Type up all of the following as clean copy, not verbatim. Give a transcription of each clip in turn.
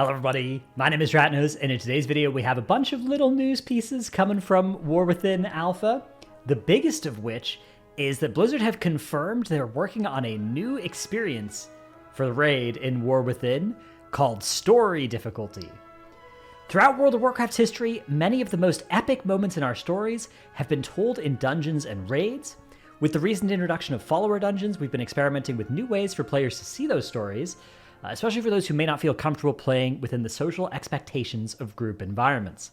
Hello everybody, my name is Ratnos, and in today's video we have a bunch of little news pieces coming from War Within Alpha, the biggest of which is that Blizzard have confirmed they're working on a new experience for the raid in War Within called Story Difficulty. Throughout World of Warcraft's history, many of the most epic moments in our stories have been told in dungeons and raids. With the recent introduction of follower dungeons, we've been experimenting with new ways for players to see those stories, especially for those who may not feel comfortable playing within the social expectations of group environments.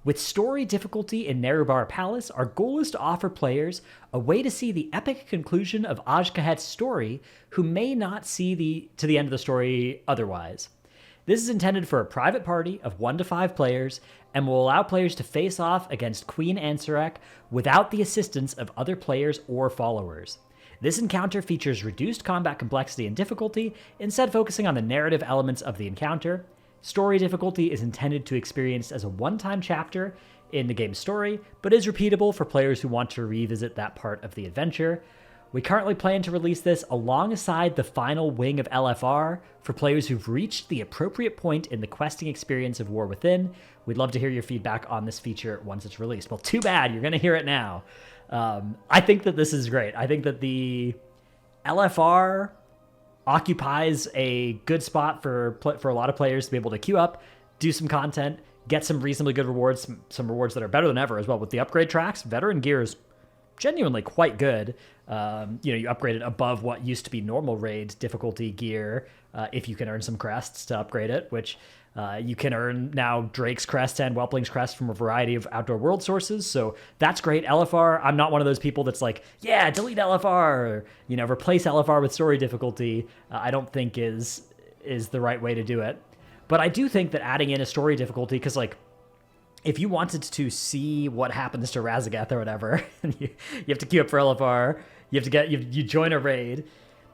With story difficulty in Nerubar Palace, our goal is to offer players a way to see the epic conclusion of Ajkahet's story who may not see to the end of the story otherwise. This is intended for a private party of 1 to 5 players and will allow players to face off against Queen Ansarek without the assistance of other players or followers. This encounter features reduced combat complexity and difficulty, instead focusing on the narrative elements of the encounter. Story difficulty is intended to be experienced as a one-time chapter in the game's story, but is repeatable for players who want to revisit that part of the adventure. We currently plan to release this alongside the final wing of LFR for players who've reached the appropriate point in the questing experience of War Within. We'd love to hear your feedback on this feature once it's released. Well, too bad, you're going to hear it now. I think that this is great. I think that the LFR occupies a good spot for a lot of players to be able to queue up, do some content, get some reasonably good rewards, some rewards that are better than ever as well. With the upgrade tracks, veteran gear is genuinely quite good. You upgrade it above what used to be normal raid difficulty gear if you can earn some crests to upgrade it, which you can earn now Drake's crest and Whelpling's crest from a variety of outdoor world sources, so that's great. LFR, I'm not one of those people that's like, yeah, delete LFR, or, replace LFR with story difficulty. I don't think is the right way to do it. But I do think that adding in a story difficulty, because if you wanted to see what happens to Razageth or whatever, you have to queue up for LFR, you join a raid.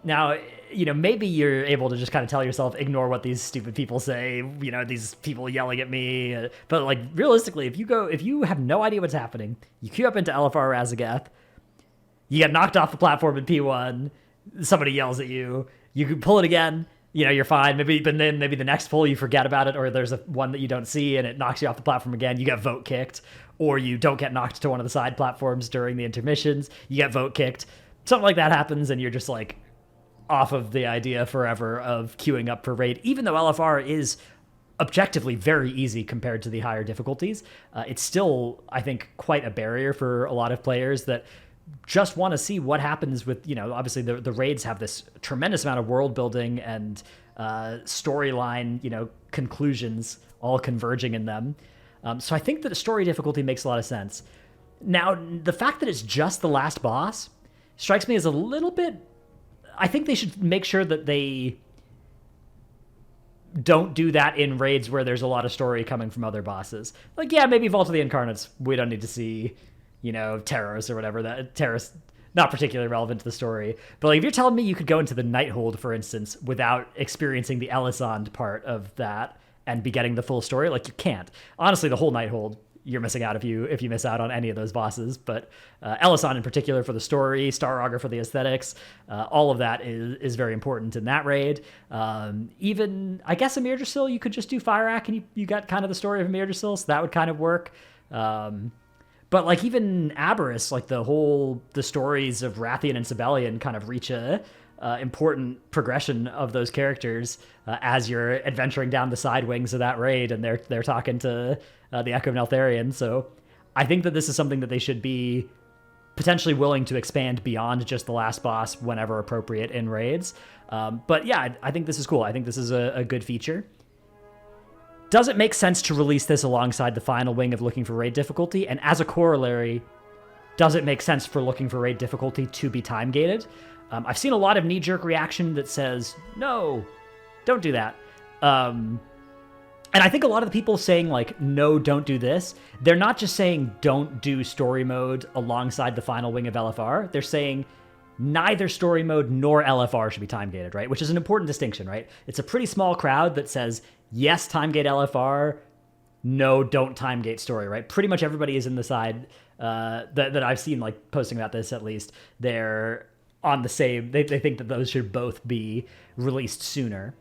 Now, maybe you're able to just kind of tell yourself, ignore what these stupid people say, these people yelling at me. But realistically, if you have no idea what's happening, you queue up into LFR Razageth, you get knocked off the platform in P1, somebody yells at you, you can pull it again, you're fine. But then maybe the next pull you forget about it, or there's one that you don't see and it knocks you off the platform again. You get vote kicked, or you don't get knocked to one of the side platforms during the intermissions. You get vote kicked. Something like that happens, and you're just off of the idea forever of queuing up for raid. Even though LFR is objectively very easy compared to the higher difficulties, it's still, I think, quite a barrier for a lot of players that just want to see what happens with, obviously the raids have this tremendous amount of world building and storyline, conclusions all converging in them. So I think that a story difficulty makes a lot of sense. Now, the fact that it's just the last boss strikes me as a little bit... I think they should make sure that they don't do that in raids where there's a lot of story coming from other bosses. Maybe Vault of the Incarnates, we don't need to see, Terrors or whatever. That Terrors, not particularly relevant to the story. But if you're telling me you could go into the Nighthold, for instance, without experiencing the Elisand part of that and be getting the full story, you can't. Honestly, the whole Nighthold, you're missing out if you miss out on any of those bosses. But Elisand in particular for the story, Star Augur for the aesthetics, all of that is very important in that raid. Even, I guess, Amir Drasil, you could just do Fire Act and you got kind of the story of Amir Drasil, so that would kind of work. But even Aberrus, the stories of Rathian and Sibelian kind of reach a important progression of those characters as you're adventuring down the side wings of that raid, and they're talking to the Echo of Neltharion. So I think that this is something that they should be potentially willing to expand beyond just the last boss whenever appropriate in raids. But yeah, I think this is cool. I think this is a good feature. Does it make sense to release this alongside the final wing of Looking for Raid difficulty? And as a corollary, does it make sense for Looking for Raid difficulty to be time-gated? I've seen a lot of knee-jerk reaction that says, no, don't do that. And I think a lot of the people saying, no, don't do this, they're not just saying don't do story mode alongside the final wing of LFR. They're saying neither story mode nor LFR should be time-gated, right? Which is an important distinction, right? It's a pretty small crowd that says, yes, time-gate LFR, no, don't time-gate story, right? Pretty much everybody is in the side that I've seen, posting about this at least. They're on the same, they think that those should both be released sooner.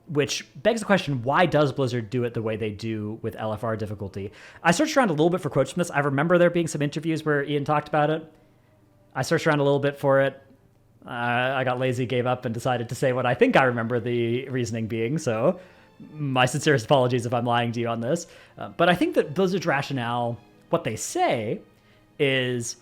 which begs the question, why does Blizzard do it the way they do with LFR difficulty? I searched around a little bit for quotes from this. I remember there being some interviews where Ian talked about it. I searched around a little bit for it. I got lazy, gave up, and decided to say what I think I remember the reasoning being, so my sincerest apologies if I'm lying to you on this. But I think that Blizzard's rationale, what they say, is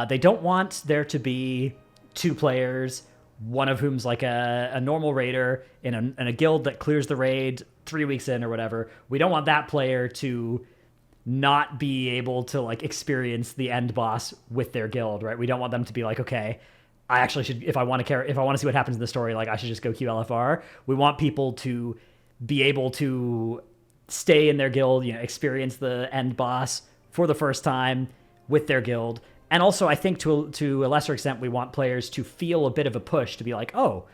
they don't want there to be two players, one of whom's like a normal raider in a guild that clears the raid 3 weeks in or whatever. We don't want that player to not be able to like experience the end boss with their guild, right? We don't want them to be like, okay, I actually should, if I want to see what happens in the story, like I should just go QLFR. We want people to be able to stay in their guild, experience the end boss for the first time with their guild. And also, I think to a lesser extent, we want players to feel a bit of a push to be like, oh,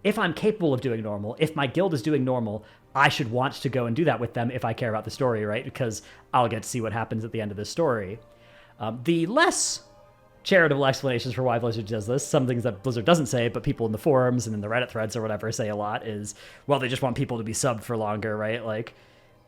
if I'm capable of doing normal, if my guild is doing normal, I should want to go and do that with them if I care about the story, right? Because I'll get to see what happens at the end of the story. The less charitable explanations for why Blizzard does this, some things that Blizzard doesn't say, but people in the forums and in the Reddit threads or whatever say a lot, is, well, they just want people to be subbed for longer, right? Like,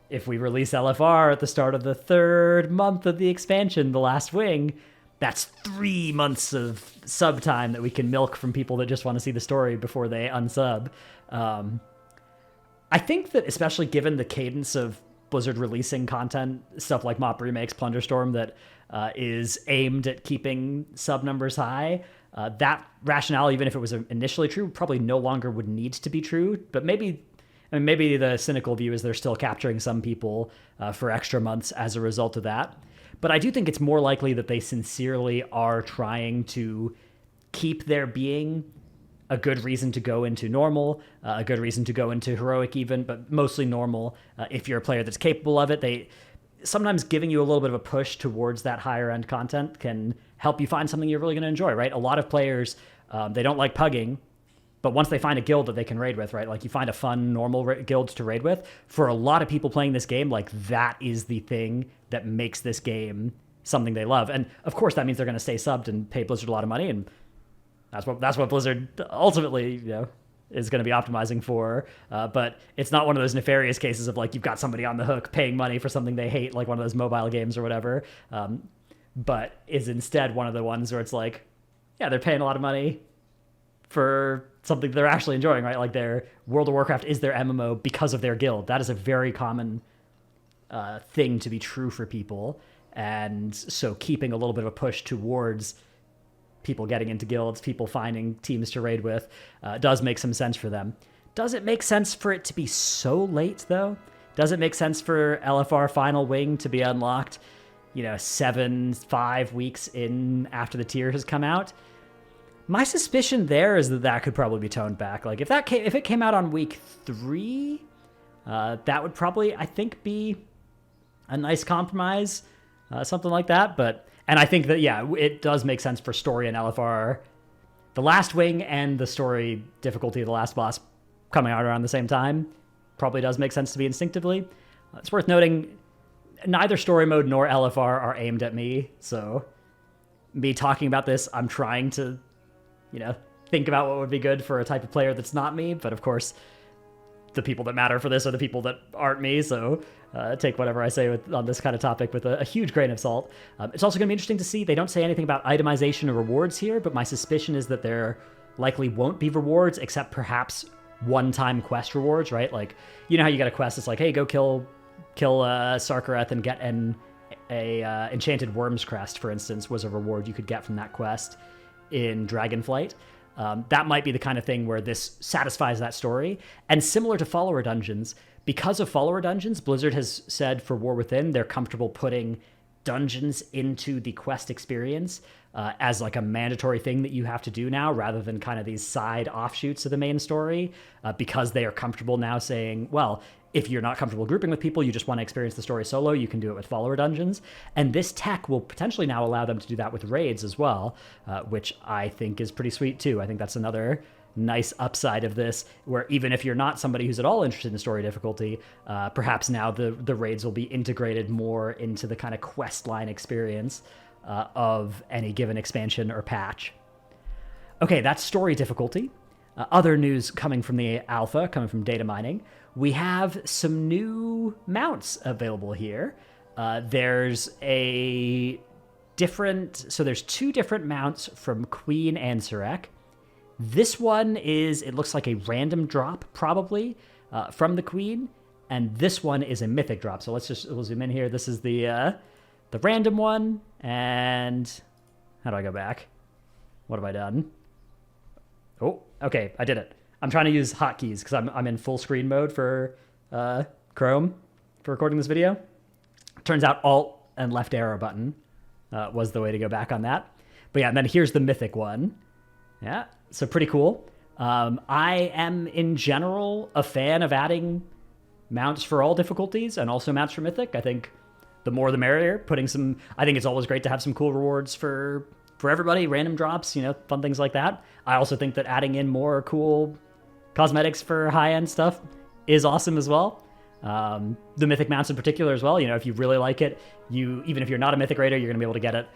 if we release LFR at the start of the 3rd month of the expansion, The Last Wing, that's 3 months of sub time that we can milk from people that just want to see the story before they unsub. I think that especially given the cadence of Blizzard releasing content, stuff like Mop Remakes, Plunderstorm, that is aimed at keeping sub numbers high, that rationale, even if it was initially true, probably no longer would need to be true. But maybe the cynical view is they're still capturing some people for extra months as a result of that. But I do think it's more likely that they sincerely are trying to keep there being a good reason to go into normal, a good reason to go into heroic even, but mostly normal. If you're a player that's capable of it, they sometimes giving you a little bit of a push towards that higher end content can help you find something you're really going to enjoy, right? A lot of players, they don't like pugging, but once they find a guild that they can raid with, right? Like you find a fun normal guild to raid with, for a lot of people playing this game, like that is the thing that makes this game something they love. And of course that means they're going to stay subbed and pay Blizzard a lot of money, and that's what Blizzard ultimately, is going to be optimizing for. But it's not one of those nefarious cases of like you've got somebody on the hook paying money for something they hate, like one of those mobile games or whatever. But is instead one of the ones where it's like, yeah, they're paying a lot of money for something they're actually enjoying, right? Like their World of Warcraft is their MMO because of their guild. That is a very common thing to be true for people. And so keeping a little bit of a push towards people getting into guilds, people finding teams to raid with, does make some sense for them. Does it make sense for it to be so late, though? Does it make sense for LFR Final Wing to be unlocked, 5 weeks in after the tier has come out? My suspicion there is that could probably be toned back. Like if it came out on week 3, that would probably, I think, be a nice compromise, something like that. And I think that, yeah, it does make sense for story and LFR, The Last Wing and the story difficulty of the last boss coming out around the same time probably does make sense to me instinctively. It's worth noting, neither story mode nor LFR are aimed at me, so me talking about this, I'm trying to, think about what would be good for a type of player that's not me, but of course, the people that matter for this are the people that aren't me, so take whatever I say on this kind of topic with a huge grain of salt. It's also going to be interesting to see, they don't say anything about itemization or rewards here, but my suspicion is that there likely won't be rewards, except perhaps one-time quest rewards, right? Like, how you get a quest, it's like, hey, go kill Sarkareth and get a Enchanted Worm's Crest, for instance, was a reward you could get from that quest in Dragonflight. That might be the kind of thing where this satisfies that story. And similar to follower dungeons, because of follower dungeons, Blizzard has said for War Within, they're comfortable putting dungeons into the quest experience as like a mandatory thing that you have to do now, rather than kind of these side offshoots of the main story, because they are comfortable now saying, well, if you're not comfortable grouping with people, you just want to experience the story solo, you can do it with follower dungeons. And this tech will potentially now allow them to do that with raids as well, which I think is pretty sweet too. I think that's another nice upside of this, where even if you're not somebody who's at all interested in story difficulty, perhaps now the raids will be integrated more into the kind of quest line experience of any given expansion or patch. Okay, that's story difficulty. Other news coming from the alpha, coming from data mining, we have some new mounts available here. There's two different mounts from Queen and Surek. This one it looks like a random drop, probably, from the Queen, and this one is a mythic drop. So we'll zoom in here. This is the random one, and how do I go back? What have I done? Oh, okay, I did it. I'm trying to use hotkeys because I'm in full screen mode for Chrome for recording this video. Turns out Alt and left arrow button was the way to go back on that. But yeah, and then here's the mythic one. Yeah, so pretty cool. I am, in general, a fan of adding mounts for all difficulties and also mounts for mythic. I think the more the merrier. I think it's always great to have some cool rewards for everybody, random drops, fun things like that. I also think that adding in more cool cosmetics for high-end stuff is awesome as well. The mythic mounts in particular as well. If you really like it, even if you're not a mythic raider, you're going to be able to get it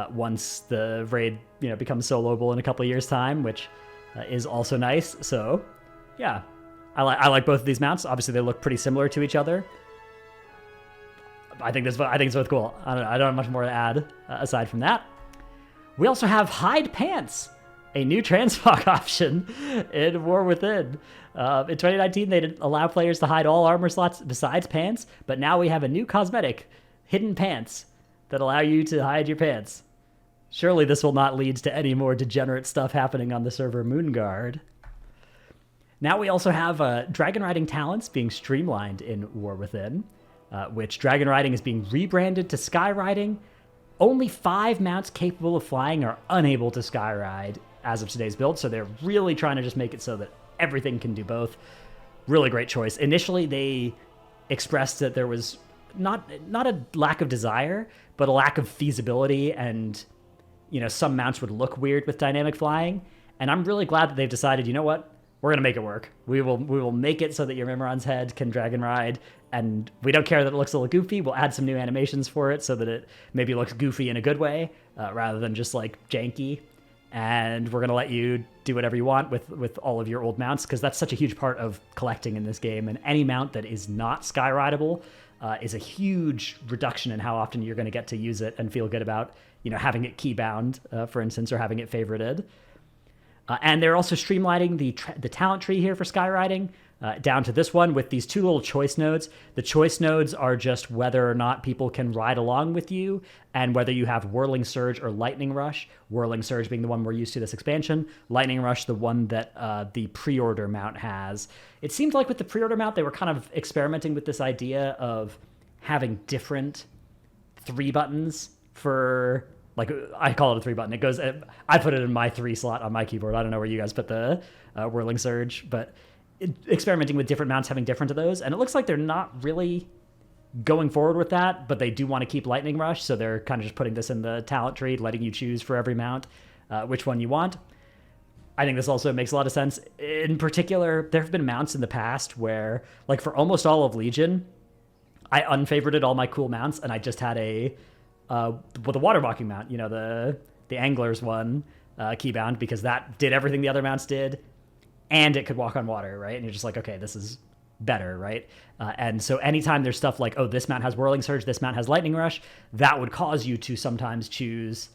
once the raid becomes soloable in a couple of years' time, which is also nice. So yeah, I like both of these mounts. Obviously, they look pretty similar to each other. I think it's both cool. I don't have much more to add aside from that. We also have Hide Pants, a new transmog option in War Within. In 2019, they didn't allow players to hide all armor slots besides pants, but now we have a new cosmetic, Hidden Pants, that allow you to hide your pants. Surely this will not lead to any more degenerate stuff happening on the server Moonguard. Now we also have Dragon Riding talents being streamlined in War Within, which Dragon Riding is being rebranded to Skyriding. Only 5 mounts capable of flying are unable to skyride as of today's build, so they're really trying to just make it so that everything can do both. Really great choice. Initially, they expressed that there was not a lack of desire, but a lack of feasibility, and some mounts would look weird with dynamic flying. And I'm really glad that they've decided, you know what? We're going to make it work. We will make it so that your Mimiron's head can dragon ride, and we don't care that it looks a little goofy. We'll add some new animations for it so that it maybe looks goofy in a good way, rather than just like janky. And we're going to let you do whatever you want with all of your old mounts, because that's such a huge part of collecting in this game. And any mount that is not skyrideable is a huge reduction in how often you're going to get to use it and feel good about having it keybound, for instance, or having it favorited. And they're also streamlining the talent tree here for Skyriding down to this one with these 2 little choice nodes. The choice nodes are just whether or not people can ride along with you and whether you have Whirling Surge or Lightning Rush. Whirling Surge being the one we're used to this expansion. Lightning Rush, the one that the pre-order mount has. It seemed like with the pre-order mount, they were kind of experimenting with this idea of having different 3 buttons for... Like, I call it a 3 button. It goes, I put it in my 3 slot on my keyboard. I don't know where you guys put the Whirling Surge, but experimenting with different mounts, having different of those. And it looks like they're not really going forward with that, but they do want to keep Lightning Rush. So they're kind of just putting this in the talent tree, letting you choose for every mount which one you want. I think this also makes a lot of sense. In particular, there have been mounts in the past where, like for almost all of Legion, I unfavorited all my cool mounts and I just had the water walking mount, the Angler's one, keybound, because that did everything the other mounts did, and it could walk on water, right? And you're just like, okay, this is better, right? And so anytime there's stuff like, oh, this mount has Whirling Surge, this mount has Lightning Rush, that would cause you to sometimes choose,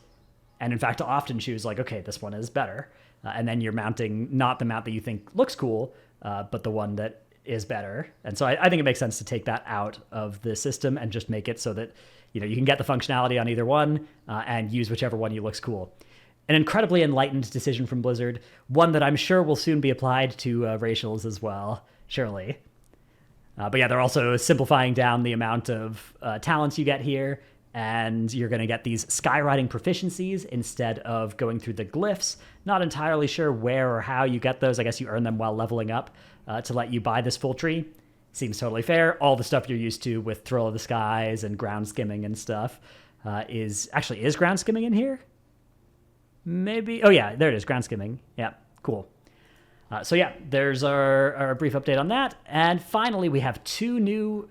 and in fact to often choose, like, okay, this one is better. And then you're mounting not the mount that you think looks cool, but the one that is better. And so I think it makes sense to take that out of the system and just make it so that you can get the functionality on either one and use whichever one you looks cool. An incredibly enlightened decision from Blizzard, one that I'm sure will soon be applied to racials as well, surely. But yeah, they're also simplifying down the amount of talents you get here, and you're going to get these Skyriding proficiencies instead of going through the glyphs. Not entirely sure where or how you get those. I guess you earn them while leveling up to let you buy this full tree. Seems totally fair. All the stuff you're used to with Thrill of the Skies and ground skimming and stuff is ground skimming in here? Maybe. Oh yeah, there it is, ground skimming. Yeah, cool. So yeah, there's our brief update on that. And finally, we have 2 new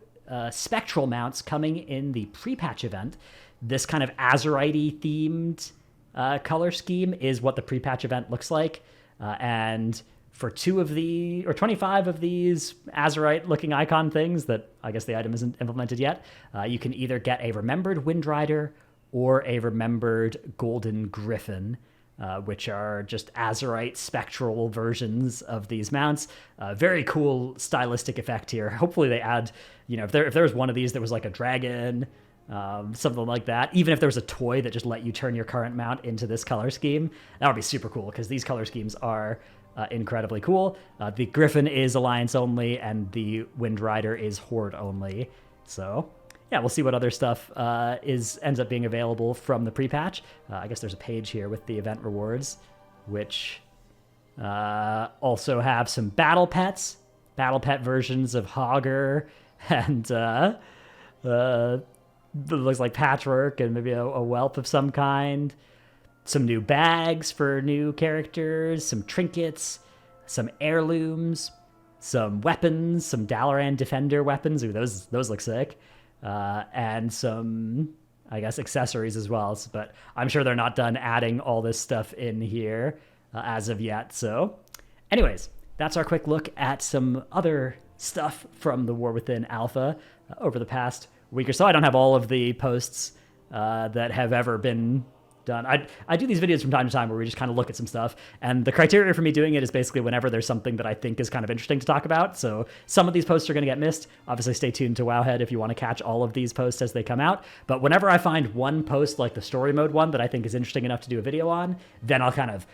spectral mounts coming in the pre-patch event. This kind of Azurite themed color scheme is what the pre-patch event looks like. And for 25 of these Azurite-looking icon things that I guess the item isn't implemented yet, you can either get a Remembered Windrider or a Remembered Golden Griffin, which are just Azurite spectral versions of these mounts. Very cool stylistic effect here. Hopefully they add, if there was one of these that was like a dragon, something like that, even if there was a toy that just let you turn your current mount into this color scheme, that would be super cool because these color schemes are incredibly cool. The Griffin is Alliance only, and the Windrider is Horde only. So yeah, we'll see what other stuff ends up being available from the pre-patch. I guess there's a page here with the event rewards, which also have some battle pet versions of Hogger and it looks like Patchwork and maybe a whelp of some kind. Some new bags for new characters, some trinkets, some heirlooms, some weapons, some Dalaran Defender weapons. Ooh, those look sick. And some, I guess, accessories as well. But I'm sure they're not done adding all this stuff in here as of yet. So anyways, that's our quick look at some other stuff from the War Within Alpha over the past week or so. I don't have all of the posts that have ever been done. I do these videos from time to time where we just kind of look at some stuff, and the criteria for me doing it is basically whenever there's something that I think is kind of interesting to talk about. So some of these posts are going to get missed. Obviously stay tuned to Wowhead if you want to catch all of these posts as they come out, but whenever I find one post like the story mode one that I think is interesting enough to do a video on, then I'll kind of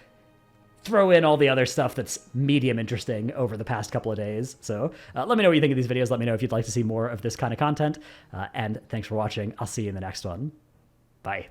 throw in all the other stuff that's medium interesting over the past couple of days. So let me know what you think of these videos. Let me know if you'd like to see more of this kind of content, and thanks for watching. I'll see you in the next one. Bye.